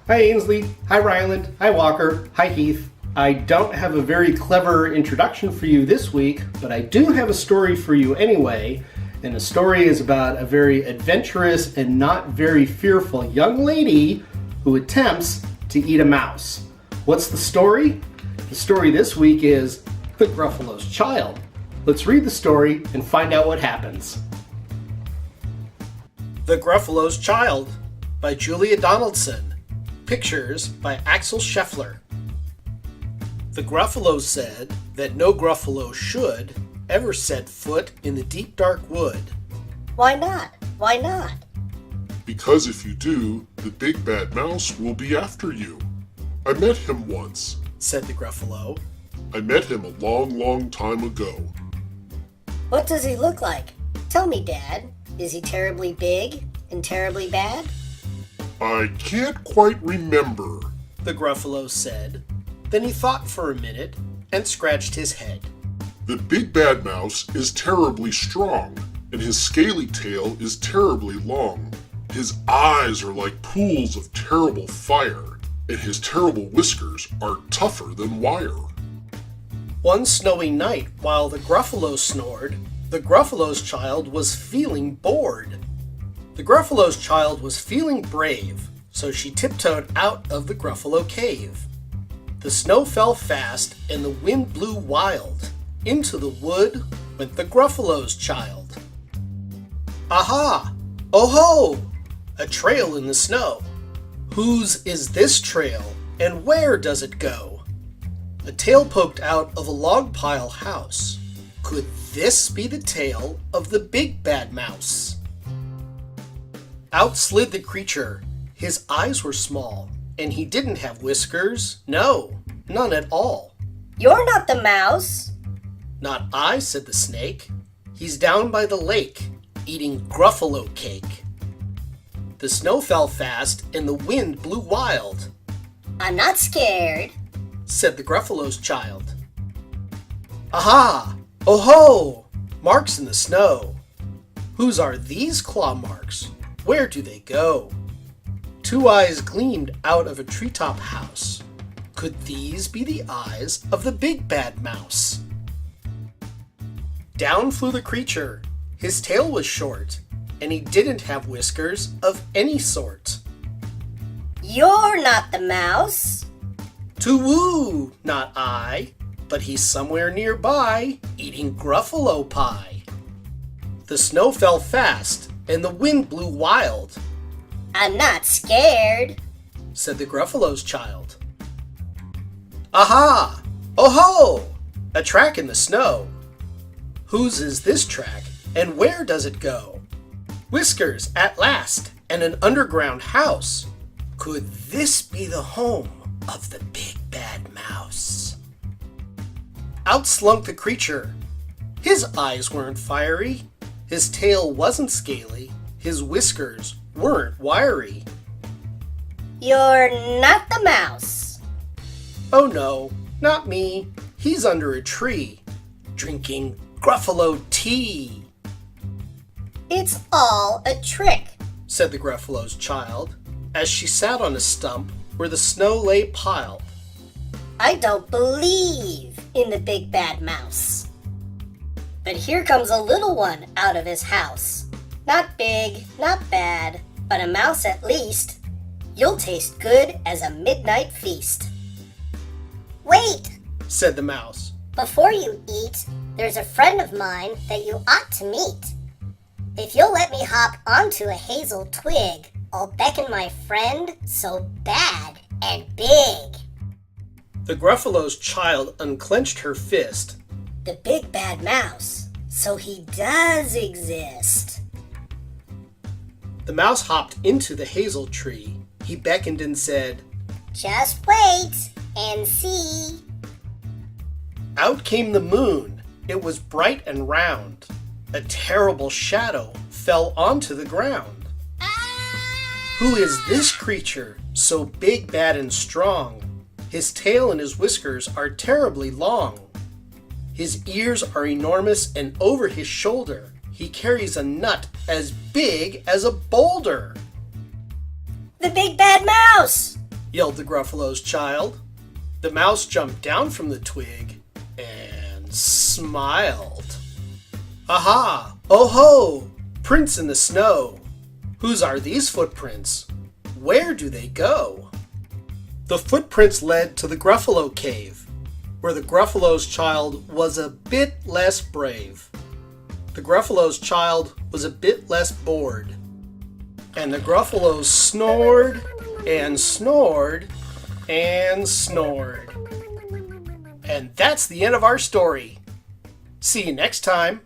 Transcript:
Hi Ainsley, hi Ryland, hi Walker, hi Heath. I don't have a very clever introduction for you this week, but I do have a story for you anyway. And the story is about a very adventurous and not very fearful young lady who attempts to eat a mouse. What's the story? The story this week is The Gruffalo's Child. Let's read the story and find out what happens. The Gruffalo's Child by Julia Donaldson. Pictures by Axel Scheffler. The Gruffalo said that no Gruffalo should ever set foot in the deep dark wood. Why not? Why not? Because if you do, the big bad mouse will be after you. I met him once, said the Gruffalo. I met him a long, long time ago. What does he look like? Tell me, Dad. Is he terribly big and terribly bad? I can't quite remember, the Gruffalo said. Then he thought for a minute and scratched his head. The big bad mouse is terribly strong, and his scaly tail is terribly long. His eyes are like pools of terrible fire, and his terrible whiskers are tougher than wire. One snowy night, while the Gruffalo snored, the Gruffalo's child was feeling bored. The Gruffalo's child was feeling brave, so she tiptoed out of the Gruffalo cave. The snow fell fast and the wind blew wild. Into the wood went the Gruffalo's child. Aha! Oh-ho! A trail in the snow. Whose is this trail, and where does it go? A tail poked out of a log pile house. Could this be the tail of the big bad mouse? Out slid the creature. His eyes were small, and he didn't have whiskers. No, none at all. You're not the mouse. Not I, said the snake. He's down by the lake, eating Gruffalo cake. The snow fell fast, and the wind blew wild. I'm not scared, said the Gruffalo's child. Aha! Oh-ho! Marks in the snow. Whose are these claw marks? Where do they go? Two eyes gleamed out of a treetop house. Could these be the eyes of the big bad mouse? Down flew the creature. His tail was short, and he didn't have whiskers of any sort. You're not the mouse. To-woo, not I, but he's somewhere nearby, eating Gruffalo pie. The snow fell fast, and the wind blew wild. I'm not scared, said the Gruffalo's child. Aha! Oh-ho! A track in the snow. Whose is this track, and where does it go? Whiskers at last, and an underground house. Could this be the home of the big bad mouse? Out slunk the creature. His eyes weren't fiery. His tail wasn't scaly. His whiskers weren't wiry. You're not the mouse. Oh no, not me. He's under a tree, drinking Gruffalo tea. It's all a trick, said the Gruffalo's child, as she sat on a stump where the snow lay piled. I don't believe in the big bad mouse. But here comes a little one out of his house. Not big, not bad, but a mouse at least. You'll taste good as a midnight feast. Wait, said the mouse. Before you eat, there's a friend of mine that you ought to meet. If you'll let me hop onto a hazel twig, I'll beckon my friend so bad and big. The Gruffalo's child unclenched her fist. The big bad mouse, so he does exist. The mouse hopped into the hazel tree. He beckoned and said, Just wait and see. Out came the moon. It was bright and round. A terrible shadow fell onto the ground. Who is this creature, so big, bad, and strong? His tail and his whiskers are terribly long. His ears are enormous, and over his shoulder he carries a nut as big as a boulder. The big bad mouse! yelled the Gruffalo's child. The mouse jumped down from the twig and smiled. Aha! Oh ho! Prints in the snow. Whose are these footprints? Where do they go? The footprints led to the Gruffalo cave, where the Gruffalo's child was a bit less brave. The Gruffalo's child was a bit less bored. And the Gruffalos snored and snored and snored. And that's the end of our story. See you next time.